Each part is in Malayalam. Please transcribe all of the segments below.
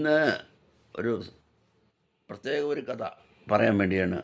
ഇന്ന് ഒരു പ്രത്യേക ഒരു കഥ പറയാൻ വേണ്ടിയാണ്.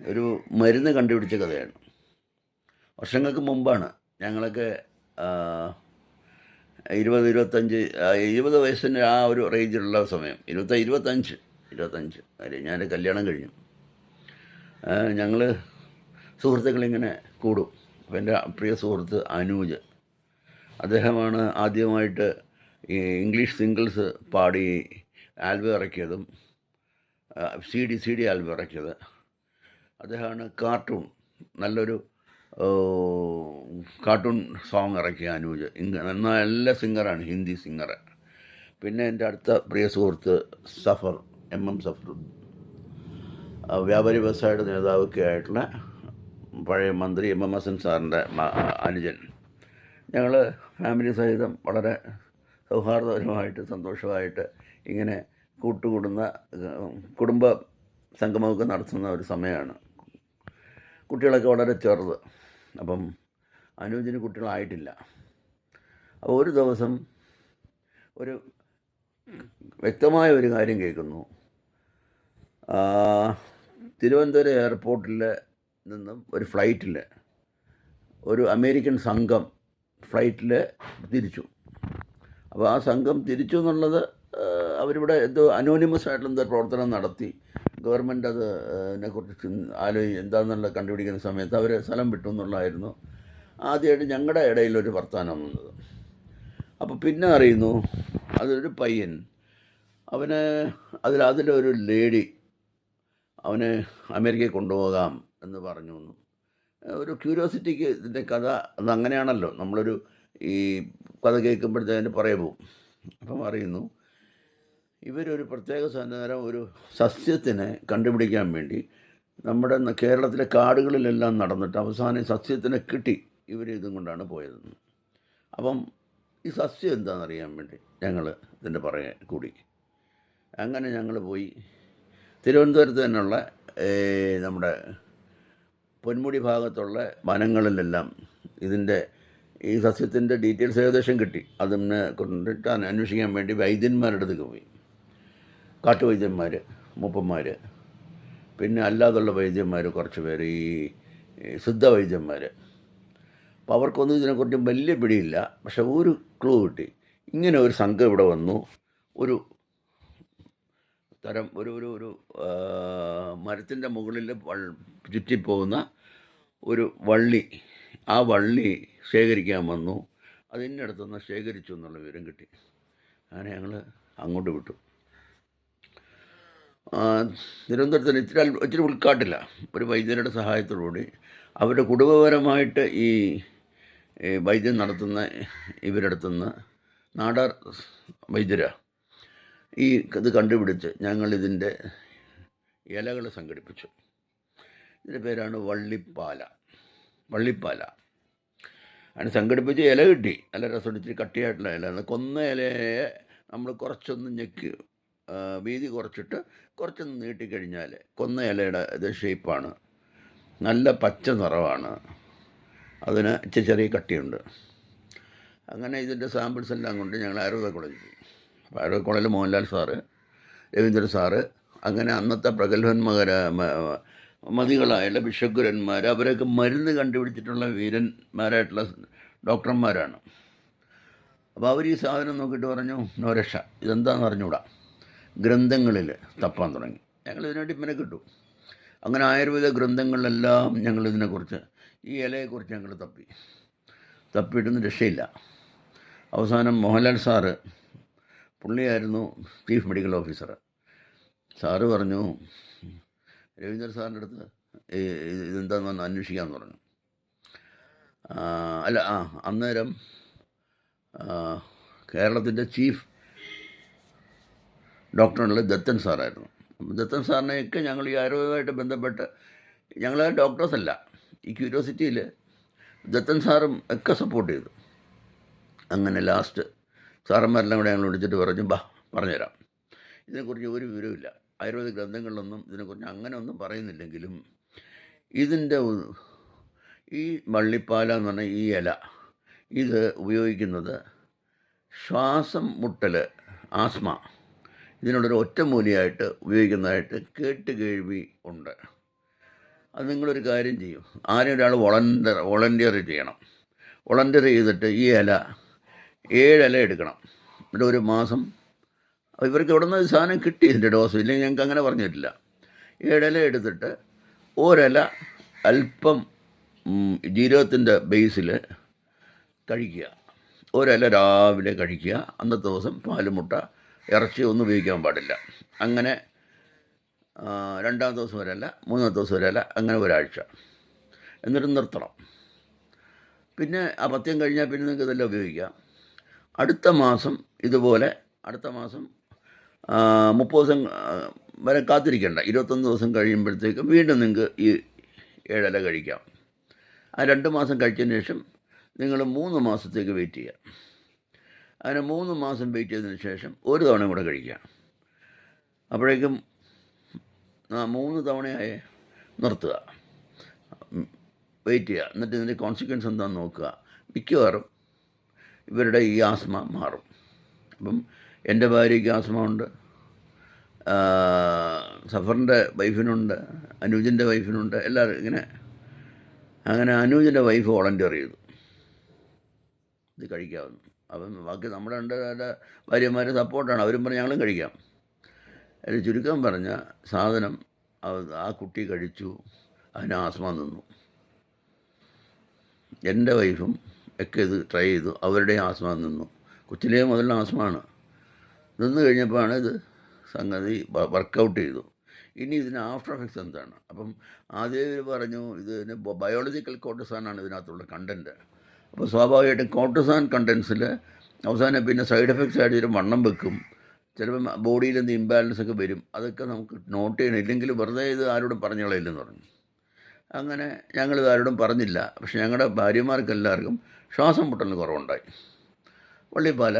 ഒരു മരുന്ന് കണ്ടുപിടിച്ച കഥയാണ്. വർഷങ്ങൾക്ക് മുമ്പാണ് ഞങ്ങളൊക്കെ 20 വയസ്സിൻ്റെ ആ ഒരു റേഞ്ചിലുള്ള സമയം. 25 കാര്യം ഞാൻ കല്യാണം കഴിഞ്ഞു. ഞങ്ങൾ സുഹൃത്തുക്കളിങ്ങനെ കൂടും. അപ്പോൾ എൻ്റെ പ്രിയ സുഹൃത്ത് അനൂജ്, അദ്ദേഹമാണ് ആദ്യമായിട്ട് ഈ ഇംഗ്ലീഷ് സിംഗിൾസ് പാടി ആൽബം ഇറക്കിയതും സി ഡി ആൽബം ഇറക്കിയത്. അദ്ദേഹമാണ് കാർട്ടൂൺ, നല്ലൊരു കാർട്ടൂൺ സോങ് ഇറക്കിയ അനൂജ്. നല്ല സിംഗറാണ്, ഹിന്ദി സിംഗർ. പിന്നെ എൻ്റെ അടുത്ത പ്രിയ സുഹൃത്ത് സഫർ, MM സഫർ, വ്യാപാരി വ്യവസായയുടെ നേതാവൊക്കെ ആയിട്ടുള്ള പഴയ മന്ത്രി MM ഹസൻ സാറിൻ്റെ അനുജൻ. ഞങ്ങൾ ഫാമിലി സഹിതം വളരെ സൗഹാർദ്ദപരമായിട്ട് സന്തോഷമായിട്ട് ഇങ്ങനെ കൂട്ടുകൂടുന്ന കുടുംബ സംഗമമൊക്കെ നടത്തുന്ന ഒരു സമയമാണ്. കുട്ടികളൊക്കെ വളരെ ചെറുത്. അപ്പം അനൂജിന് കുട്ടികളായിട്ടില്ല. അപ്പോൾ ഒരു ദിവസം ഒരു വ്യക്തമായ ഒരു കാര്യം കേൾക്കുന്നു. തിരുവനന്തപുരം എയർപോർട്ടിൽ നിന്നും ഒരു ഫ്ലൈറ്റിൽ ഒരു അമേരിക്കൻ സംഘം ഫ്ലൈറ്റിൽ തിരിച്ചു. അപ്പോൾ ആ സംഘം തിരിച്ചു എന്നുള്ളത് അവരിവിടെ എന്തോ അനോണിമസ് ആയിട്ടുള്ള എന്തോ പ്രവർത്തനം നടത്തി. ഗവൺമെൻറ് അതിനെക്കുറിച്ച് എന്താണെന്നുള്ള കണ്ടുപിടിക്കുന്ന സമയത്ത് അവർ സ്ഥലം വിട്ടു എന്നുള്ളതായിരുന്നു ആദ്യമായിട്ട് ഞങ്ങളുടെ ഇടയിലൊരു വർത്തമാനം വന്നത്. അപ്പോൾ പിന്നെ അറിയുന്നു അതൊരു പയ്യൻ, അവന് അതിലൊരു ലേഡി അവന് അമേരിക്കയിൽ കൊണ്ടുപോകാം എന്ന് പറഞ്ഞു. ഒരു ക്യൂരിയോസിറ്റിക്ക് ഇതിൻ്റെ കഥ അതങ്ങനെയാണല്ലോ, നമ്മളൊരു ഈ കഥ കേൾക്കുമ്പോഴത്തേന് പറയ പോവും. അപ്പം അറിയുന്നു ഇവരൊരു പ്രത്യേക നേരം ഒരു സസ്യത്തിനെ കണ്ടുപിടിക്കാൻ വേണ്ടി നമ്മുടെ കേരളത്തിലെ കാടുകളിലെല്ലാം നടന്നിട്ട് അവസാനം സസ്യത്തിനെ കിട്ടി. ഇതും കൊണ്ടാണ് പോയതെന്ന്. അപ്പം ഈ സസ്യം എന്താണെന്നറിയാൻ വേണ്ടി ഞങ്ങൾ ഇതിൻ്റെ പുറകെ കൂടി. അങ്ങനെ ഞങ്ങൾ പോയി തിരുവനന്തപുരത്ത് തന്നെയുള്ള നമ്മുടെ പൊന്മുടി ഭാഗത്തുള്ള വനങ്ങളിലെല്ലാം ഈ സസ്യത്തിൻ്റെ ഡീറ്റെയിൽസ് ഏകദേശം കിട്ടി. അതിനെ കൊണ്ടിട്ട് അന്വേഷിക്കാൻ വേണ്ടി വൈദ്യന്മാരുടെ അടുത്തേക്ക് പോയി. കാട്ടുവൈദ്യന്മാർ, മൂപ്പന്മാർ, പിന്നെ അല്ലാതുള്ള വൈദ്യന്മാർ കുറച്ച് പേര്, ഈ സിദ്ധവൈദ്യന്മാർ. അപ്പോൾ അവർക്കൊന്നും ഇതിനെക്കുറിച്ച് വലിയ പിടിയില്ല. പക്ഷെ ഒരു ക്ലൂ കിട്ടി. ഇങ്ങനെ ഒരു സംഘം ഇവിടെ വന്നു. ഒരു തരം ഒരു മരത്തിൻ്റെ മുകളിൽ ചുറ്റിപ്പോകുന്ന ഒരു വള്ളി, ആ വള്ളി ശേഖരിക്കാൻ വന്നു. അതിൻ്റെ അടുത്തുനിന്ന് ശേഖരിച്ചു എന്നുള്ള വിവരം കിട്ടി. അങ്ങനെ ഞങ്ങൾ അങ്ങോട്ട് വിട്ടു. തിരുവനന്തപുരത്തിന് ഇച്ചിരി ഉൾക്കാട്ടില്ല. ഒരു വൈദ്യരുടെ സഹായത്തോടുകൂടി അവരുടെ കുടുംബപരമായിട്ട് ഈ വൈദ്യം നടത്തുന്ന ഇവരടുത്തുനിന്ന് നാടാർ വൈദ്യരാ ഇത് കണ്ടുപിടിച്ച് ഞങ്ങളിതിൻ്റെ ഇലകൾ സംഘടിപ്പിച്ചു. ഇതിൻ്റെ പേരാണ് വള്ളിപ്പാല. അങ്ങനെ സംഘടിപ്പിച്ച് ഇല കിട്ടി. നല്ല രസമടിച്ച് കട്ടിയായിട്ടുള്ള ഇല. കൊന്ന ഇലയെ നമ്മൾ കുറച്ചൊന്ന് ഞെക്കി വീതി കുറച്ചിട്ട് കുറച്ചൊന്ന് നീട്ടിക്കഴിഞ്ഞാൽ കൊന്ന ഇലയുടെ ഇത് ഷേപ്പാണ്. നല്ല പച്ച നിറമാണ്. അതിന് ചെറിയ കട്ടിയുണ്ട്. അങ്ങനെ ഇതിൻ്റെ സാമ്പിൾസ് എല്ലാം കൊണ്ട് ഞങ്ങൾ ആയുർവേദ കോളേജിൽ പോയി. അപ്പോൾ ആയുർവേദ കോളേജിൽ മോഹൻലാൽ സാറ്, രവീന്ദ്രൻ സാറ്, അങ്ങനെ അന്നത്തെ മതികളായുള്ള വിശ്വഗുരന്മാർ, അവരൊക്കെ മരുന്ന് കണ്ടുപിടിച്ചിട്ടുള്ള വീരന്മാരായിട്ടുള്ള ഡോക്ടർമാരാണ്. അപ്പോൾ അവർ ഈ സാധനം നോക്കിയിട്ട് പറഞ്ഞു, നോരക്ഷ, ഇതെന്താണെന്ന് അറിഞ്ഞൂടാ. ഗ്രന്ഥങ്ങളിൽ തപ്പാൻ തുടങ്ങി. ഞങ്ങളിതിനുവേണ്ടി മെനക്കെട്ടു. അങ്ങനെ ആയുർവേദ ഗ്രന്ഥങ്ങളിലെല്ലാം ഞങ്ങളിതിനെക്കുറിച്ച്, ഈ ഇലയെക്കുറിച്ച് ഞങ്ങൾ തപ്പിയിട്ടൊന്നും രക്ഷയില്ല. അവസാനം മോഹൻലാൽ സാറ്, പുള്ളിയായിരുന്നു ചീഫ് മെഡിക്കൽ ഓഫീസർ. സാറ് പറഞ്ഞു, രവീന്ദ്ര സാറിൻ്റെ അടുത്ത് ഇതെന്താണെന്ന് വന്ന് അന്വേഷിക്കാമെന്ന് പറഞ്ഞു. അന്നേരം കേരളത്തിൻ്റെ ചീഫ് ഡോക്ടറുള്ള ദത്തൻ സാറായിരുന്നു. ദത്തൻ സാറിനെയൊക്കെ ഞങ്ങൾ ഈ ആയുർവേദമായിട്ട് ബന്ധപ്പെട്ട്, ഞങ്ങൾ ഡോക്ടേഴ്സല്ല, ഈ ക്യൂരിയോസിറ്റിയിൽ ദത്തൻ സാറും ഒക്കെ സപ്പോർട്ട് ചെയ്തു. അങ്ങനെ ലാസ്റ്റ് സാറന്മാരെല്ലാം കൂടെ ഞങ്ങൾ വിളിച്ചിട്ട് പറഞ്ഞുതരാം, ഇതിനെക്കുറിച്ച് ഒരു വിവരമില്ല, ആയുർവേദ ഗ്രന്ഥങ്ങളിലൊന്നും ഇതിനെക്കുറിച്ച് അങ്ങനെ ഒന്നും പറയുന്നില്ലെങ്കിലും ഈ വള്ളിപ്പാല എന്ന് പറഞ്ഞാൽ ഈ ഇല ഇത് ഉപയോഗിക്കുന്നത് ശ്വാസം മുട്ടൽ, ആസ്മ, ഇതിനുള്ളൊരു ഒറ്റമൂലിയായിട്ട് ഉപയോഗിക്കുന്നതായിട്ട് കേട്ട് കേൾവി ഉണ്ട്. അത് നിങ്ങളൊരു കാര്യം ചെയ്യും, ആരും ഒരാൾ വോളണ്ടിയർ ചെയ്യണം. വോളണ്ടിയർ ചെയ്തിട്ട് ഈ ഇല 7 ഇല എടുക്കണം. എന്നിട്ട് ഒരു മാസം ഇവർക്ക് ഇവിടെ നിന്ന് സാധനം കിട്ടി, ഇതിൻ്റെ ഡോസ്, ഇല്ലെങ്കിൽ ഞങ്ങൾക്ക് അങ്ങനെ പറഞ്ഞിട്ടില്ല. 7 ഇല എടുത്തിട്ട് ഒരില അല്പം ജീരകത്തിൻ്റെ ബേസിൽ കഴിക്കുക. ഒരില രാവിലെ കഴിക്കുക. അന്നത്തെ ദിവസം പാല്, മുട്ട, ഇറച്ചി ഒന്നും ഉപയോഗിക്കാൻ പാടില്ല. അങ്ങനെ 2-ാം ദിവസം ഒരില, 3-ാമത്തെ ദിവസം ഒരില, അങ്ങനെ ഒരാഴ്ച. എന്നിട്ട് നിർത്തണം. പിന്നെ ആ പഥ്യം കഴിഞ്ഞാൽ പിന്നെ നിങ്ങൾക്ക് ഇതെല്ലാം ഉപയോഗിക്കാം. അടുത്ത മാസം ഇതുപോലെ, അടുത്ത മാസം 30 ദിവസം വരെ കാത്തിരിക്കേണ്ട. 21 ദിവസം കഴിയുമ്പോഴത്തേക്കും വീണ്ടും നിങ്ങൾക്ക് ഈ 7 ഇല കഴിക്കാം. ആ 2 മാസം കഴിച്ചതിന് ശേഷം നിങ്ങൾ 3 മാസത്തേക്ക് വെയിറ്റ് ചെയ്യുക. അങ്ങനെ 3 മാസം വെയിറ്റ് ചെയ്തതിന് ശേഷം ഒരു തവണ കൂടെ കഴിക്കുക. അപ്പോഴേക്കും 3 തവണയായി നിർത്തുക, വെയിറ്റ് ചെയ്യുക. എന്നിട്ട് ഇതിൻ്റെ കോൺസിക്വൻസ് എന്താണെന്ന് നോക്കുക. മിക്കവാറും ഇവരുടെ ഈ ആസ്മ മാറും. അപ്പം എൻ്റെ ഭാര്യയ്ക്ക് ആസ്മ ഉണ്ട്, സഫറിൻ്റെ വൈഫിനുണ്ട്, അനൂജിൻ്റെ വൈഫിനുണ്ട്, എല്ലാവരും ഇങ്ങനെ. അങ്ങനെ അനൂജിൻ്റെ വൈഫ് വോളണ്ടിയർ ചെയ്തു ഇത് കഴിക്കാമെന്ന്. അപ്പം ബാക്കി നമ്മുടെ രണ്ട് ഭാര്യമാരെ സപ്പോർട്ടാണ്, അവരും പറഞ്ഞ് ഞങ്ങളും കഴിക്കാം. അതിൽ ചുരുക്കം പറഞ്ഞ സാധനം ആ കുട്ടി കഴിച്ചു, അതിന് ആസ്മ നിന്നു. എൻ്റെ വൈഫും ഒക്കെ ഇത് ട്രൈ ചെയ്തു, അവരുടെയും ആസ്മ നിന്നു. കൊച്ചിലേ മുതലുള്ള ആസ്മയാണ്. നിന്ന് കഴിഞ്ഞപ്പോഴാണ് ഇത് സംഗതി വർക്കൗട്ട് ചെയ്തു. ഇനി ഇതിന് ആഫ്റ്റർ എഫക്ട്സ് എന്താണ്? അപ്പം ആദ്യം പറഞ്ഞു ഇതിന് ബയോളജിക്കൽ കോർട്ടിസോണാണ് ഇതിനകത്തുള്ള കണ്ടൻറ്റ്. അപ്പോൾ സ്വാഭാവികമായിട്ടും കോർട്ടിസോൺ കണ്ടൻസിൽ അവസാനം പിന്നെ സൈഡ് എഫക്ട്സ് ആയിട്ട് ഇതിന് വണ്ണം വെക്കും, ചിലപ്പം ബോഡിയിൽ എന്ത് ഇംബാലൻസ് ഒക്കെ വരും. അതൊക്കെ നമുക്ക് നോട്ട് ചെയ്യണം, ഇല്ലെങ്കിൽ വെറുതെ ഇത് ആരോടും പറഞ്ഞു കളയില്ലെന്ന് പറഞ്ഞു. അങ്ങനെ ഞങ്ങളിത് ആരോടും പറഞ്ഞില്ല. പക്ഷെ ഞങ്ങളുടെ ഭാര്യമാർക്കെല്ലാവർക്കും ശ്വാസം മുട്ടലിന് കുറവുണ്ടായി. വള്ളിപ്പാല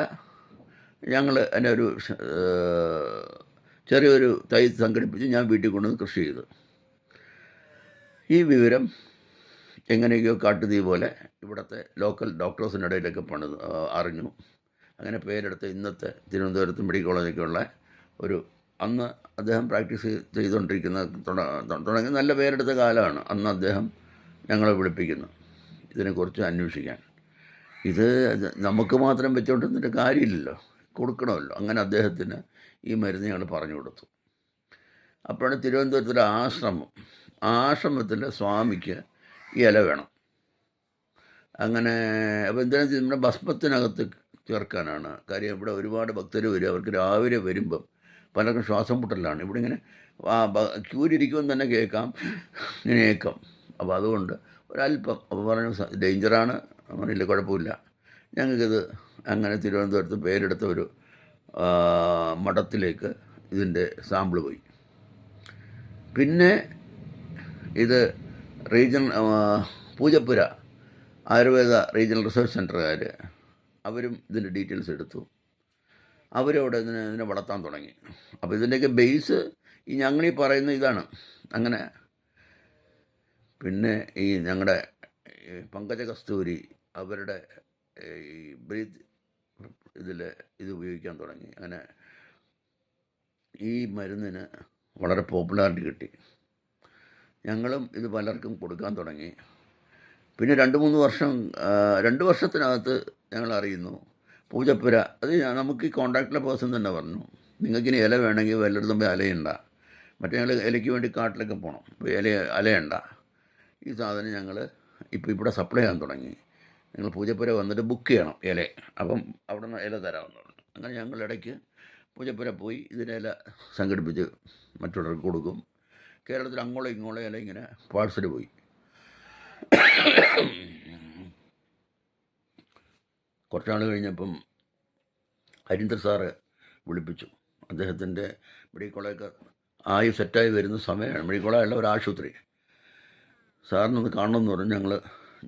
ഞങ്ങൾ എൻ്റെ ഒരു ചെറിയൊരു തൈ സംഘടിപ്പിച്ച് ഞാൻ വീട്ടിൽ കൊണ്ടുവന്ന് കൃഷി ചെയ്തു. ഈ വിവരം എങ്ങനെയൊക്കെയോ കാട്ടുതീ പോലെ ഇവിടുത്തെ ലോക്കൽ ഡോക്ടേഴ്സിൻ്റെ ഇടയിലൊക്കെ അറിഞ്ഞു. അങ്ങനെ പേരെടുത്ത് ഇന്നത്തെ തിരുവനന്തപുരത്ത് മെഡിക്കൽ കോളേജിലേക്കുള്ള ഒരു, അന്ന് അദ്ദേഹം പ്രാക്ടീസ് ചെയ്തുകൊണ്ടിരിക്കുന്ന തുടങ്ങി നല്ല പേരെടുത്ത കാലമാണ്. അന്ന് അദ്ദേഹം ഞങ്ങളെ വിളിപ്പിക്കുന്നു ഇതിനെക്കുറിച്ച് അന്വേഷിക്കാൻ. ഇത് നമുക്ക് മാത്രം വെച്ചുകൊണ്ടിരുന്നിട്ട് കാര്യമില്ലല്ലോ, കൊടുക്കണമല്ലോ. അങ്ങനെ അദ്ദേഹത്തിന് ഈ മരുന്ന് ഞങ്ങൾ പറഞ്ഞു കൊടുത്തു. അപ്പോഴാണ് തിരുവനന്തപുരത്തിലെ ആശ്രമത്തിലെ സ്വാമിക്ക് ഈ ഇല വേണം. അങ്ങനെ അപ്പോൾ എന്തിനാ നമ്മുടെ ഭസ്മത്തിനകത്ത് ചേർക്കാനാണ്. കാര്യം ഇവിടെ ഒരുപാട് ഭക്തർ വരും, അവർക്ക് രാവിലെ വരുമ്പം പലർക്കും ശ്വാസം മുട്ടലാണ്. ഇവിടെ ഇങ്ങനെ ക്യൂരിരിക്കുമെന്ന് തന്നെ കേൾക്കാം, ഇങ്ങനെ കേൾക്കാം. അപ്പോൾ അതുകൊണ്ട് ഒരല്പം, അപ്പോൾ പറഞ്ഞു ഡേഞ്ചറാണ്, അങ്ങനെയില്ല, കുഴപ്പമില്ല. ഞങ്ങൾക്കിത് അങ്ങനെ തിരുവനന്തപുരത്ത് പേരെടുത്ത ഒരു മഠത്തിലേക്ക് ഇതിൻ്റെ സാമ്പിൾ പോയി. പിന്നെ ഇത് പൂജപ്പുര ആയുർവേദ റീജിയണൽ റിസർച്ച് സെൻ്ററുകാർ, അവരും ഇതിൻ്റെ ഡീറ്റെയിൽസ് എടുത്തു. അവരവിടെ ഇതിനെ വളർത്താൻ തുടങ്ങി. അപ്പോൾ ഇതിൻ്റെയൊക്കെ ബേസ് ഈ ഞങ്ങളീ പറയുന്ന ഇതാണ്. അങ്ങനെ പിന്നെ ഈ ഞങ്ങളുടെ പങ്കജ കസ്തൂരി അവരുടെ ഈ ബ്രീത്ത് ഇത് ഉപയോഗിക്കാൻ തുടങ്ങി. അങ്ങനെ ഈ മരുന്നിന് വളരെ പോപ്പുലാരിറ്റി കിട്ടി. ഞങ്ങളും ഇത് പലർക്കും കൊടുക്കാൻ തുടങ്ങി. പിന്നെ 2 വർഷത്തിനകത്ത് ഞങ്ങൾ അറിയുന്നു പൂജപ്പുര, അത് നമുക്ക് ഈ കോൺട്രാക്റ്റിലെ പേഴ്സൺ തന്നെ പറഞ്ഞു, നിങ്ങൾക്കിനി ഇല വേണമെങ്കിൽ വല്ലയിടത്തും പോയി അലയണ്ട, മറ്റേ ഞങ്ങൾ ഇലയ്ക്ക് വേണ്ടി കാട്ടിലൊക്കെ പോകണം, അപ്പോൾ അലയണ്ട, ഈ സാധനം ഞങ്ങൾ ഇവിടെ സപ്ലൈ ചെയ്യാൻ തുടങ്ങി. നിങ്ങൾ പൂജപ്പുര വന്നിട്ട് ബുക്ക് ചെയ്യണം ഇല, അപ്പം അവിടെ നിന്ന് ഇല തരാമെന്ന് പറഞ്ഞു. അങ്ങനെ ഞങ്ങൾ ഇടയ്ക്ക് പൂജപ്പുര പോയി ഇതിനില സംഘടിപ്പിച്ച് മറ്റുള്ളവർക്ക് കൊടുക്കും. കേരളത്തിൽ അങ്ങോളം ഇങ്ങോളം ഇല ഇങ്ങനെ പാഴ്സൽ പോയി. കുറച്ചാൾ കഴിഞ്ഞപ്പം ഹരീന്ദ്ര സാറ് വിളിപ്പിച്ചു. അദ്ദേഹത്തിൻ്റെ മെഡിക്കൽ കോളേജൊക്കെ ആയി സെറ്റായി വരുന്ന സമയമാണ്. മെഡിക്കൽ കോളേജുള്ള ഒരു ആശുപത്രി. സാറിനൊന്ന് കാണണമെന്ന് പറഞ്ഞു.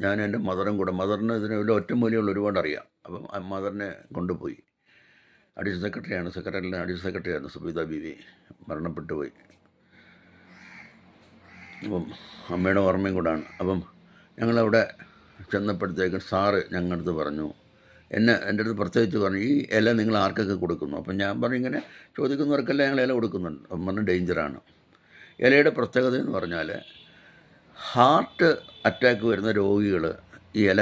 ഞാൻ എൻ്റെ മദറും കൂടെ, മദറിന് ഇതിന് ഒറ്റമൂലിയുള്ള ഒരുപാട് അറിയാം. അപ്പം ആ മദറിനെ കൊണ്ടുപോയി. അഡീഷണൽ സെക്രട്ടറിയിലെ അഡീഷണൽ സെക്രട്ടറി ആയിരുന്നു സുബീത ബീവി, മരണപ്പെട്ടു പോയി. അപ്പം അമ്മയുടെ ഓർമ്മയും കൂടാണ്. അപ്പം ഞങ്ങളവിടെ ചെന്നപ്പോഴത്തേക്കും സാറ് ഞങ്ങളുടെ അടുത്ത് പറഞ്ഞു, എൻ്റെ അടുത്ത് പ്രത്യേകിച്ച് പറഞ്ഞു, ഈ ഇല നിങ്ങൾ ആർക്കൊക്കെ കൊടുക്കുന്നു? അപ്പം ഞാൻ പറഞ്ഞു, ഇങ്ങനെ ചോദിക്കുന്നവർക്കെല്ലാം ഞങ്ങൾ ഇല കൊടുക്കുന്നുണ്ട്. അപ്പം പറഞ്ഞു ഡേഞ്ചറാണ്. ഇലയുടെ പ്രത്യേകത എന്ന് പറഞ്ഞാൽ, ഹാർട്ട് അറ്റാക്ക് വരുന്ന രോഗികൾ ഈ ഇല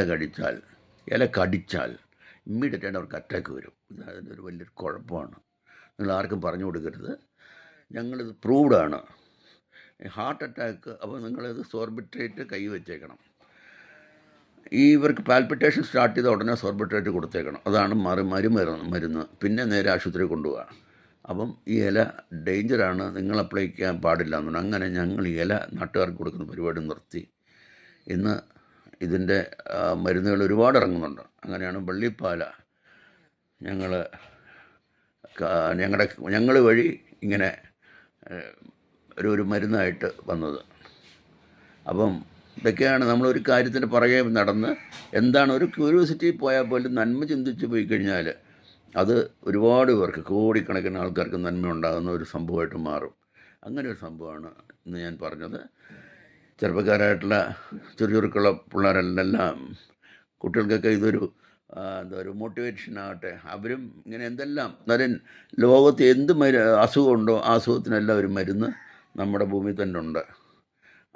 കടിച്ചാൽ ഇമ്മീഡിയറ്റായിട്ട് അവർക്ക് അറ്റാക്ക് വരും. ഇത് അതിൻ്റെ ഒരു വലിയൊരു കുഴപ്പമാണ്. നിങ്ങൾ ആർക്കും പറഞ്ഞു കൊടുക്കരുത്. ഞങ്ങളിത് പ്രൂവ്ഡാണ്. ഹാർട്ട് അറ്റാക്ക്, അപ്പോൾ നിങ്ങളിത് സോർബിട്രേറ്റ് കൈ വെച്ചേക്കണം. ഇവർക്ക് പാൽപിറ്റേഷൻ സ്റ്റാർട്ട് ചെയ്ത ഉടനെ സോർബിട്രേറ്റ് കൊടുത്തേക്കണം. അതാണ് മരുന്ന്. പിന്നെ നേരെ ആശുപത്രി കൊണ്ടുപോവുക. അപ്പം ഈ ഇല ഡേഞ്ചറാണ്, നിങ്ങൾ അപ്ലൈ ചെയ്യാൻ പാടില്ല എന്നുണ്ട്. അങ്ങനെ ഞങ്ങൾ ഈ ഇല നാട്ടുകാർക്ക് കൊടുക്കുന്ന പരിപാടി നിർത്തി. ഇന്ന് ഇതിൻ്റെ മരുന്നുകൾ ഒരുപാട് ഇറങ്ങുന്നുണ്ട്. അങ്ങനെയാണ് വള്ളിപ്പാല ഞങ്ങൾ വഴി ഇങ്ങനെ ഒരു മരുന്നായിട്ട് വന്നത്. അപ്പം ഇതൊക്കെയാണ് നമ്മളൊരു കാര്യത്തിന് പുറകെ നടന്ന്, എന്താണ് ഒരു ക്യൂരിയോസിറ്റി പോയാൽ പോലും നന്മ ചിന്തിച്ച് പോയി കഴിഞ്ഞാൽ അത് ഒരുപാട് പേർക്ക്, കോടിക്കണക്കിന് ആൾക്കാർക്ക് നന്മ ഉണ്ടാകുന്ന ഒരു സംഭവമായിട്ട് മാറും. അങ്ങനെ ഒരു സംഭവമാണ് ഇന്ന് ഞാൻ പറഞ്ഞത്. ചെറുപ്പക്കാരായിട്ടുള്ള ചെറുക്കുള്ള പിള്ളേരെല്ലാം, കുട്ടികൾക്കൊക്കെ ഇതൊരു ഒരു മോട്ടിവേഷൻ ആകട്ടെ. അവരും ഇങ്ങനെ എന്തെല്ലാം ലോകത്ത് എന്ത് അസുഖമുണ്ടോ ആ അസുഖത്തിനെല്ലാം ഒരു മരുന്ന് നമ്മുടെ ഭൂമിയിൽ തന്നെ ഉണ്ട്.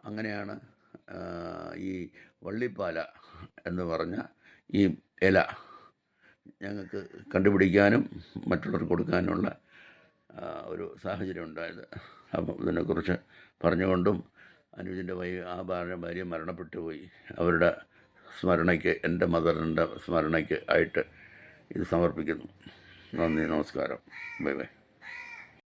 അങ്ങനെയാണ് ഈ വള്ളിപ്പാല എന്ന് പറഞ്ഞ ഈ ഇല ഞങ്ങൾക്ക് കണ്ടുപിടിക്കാനും മറ്റുള്ളവർക്ക് കൊടുക്കാനുമുള്ള ഒരു സാഹചര്യം ഉണ്ടായത്. അപ്പം ഇതിനെക്കുറിച്ച് പറഞ്ഞുകൊണ്ടും, അനുജിൻ്റെ ഭാര്യ മരണപ്പെട്ടു പോയി, അവരുടെ സ്മരണയ്ക്ക്, എൻ്റെ മദറിൻ്റെ സ്മരണയ്ക്ക് ആയിട്ട് ഇത് സമർപ്പിക്കുന്നു. നന്ദി, നമസ്കാരം, ബൈ ബൈ.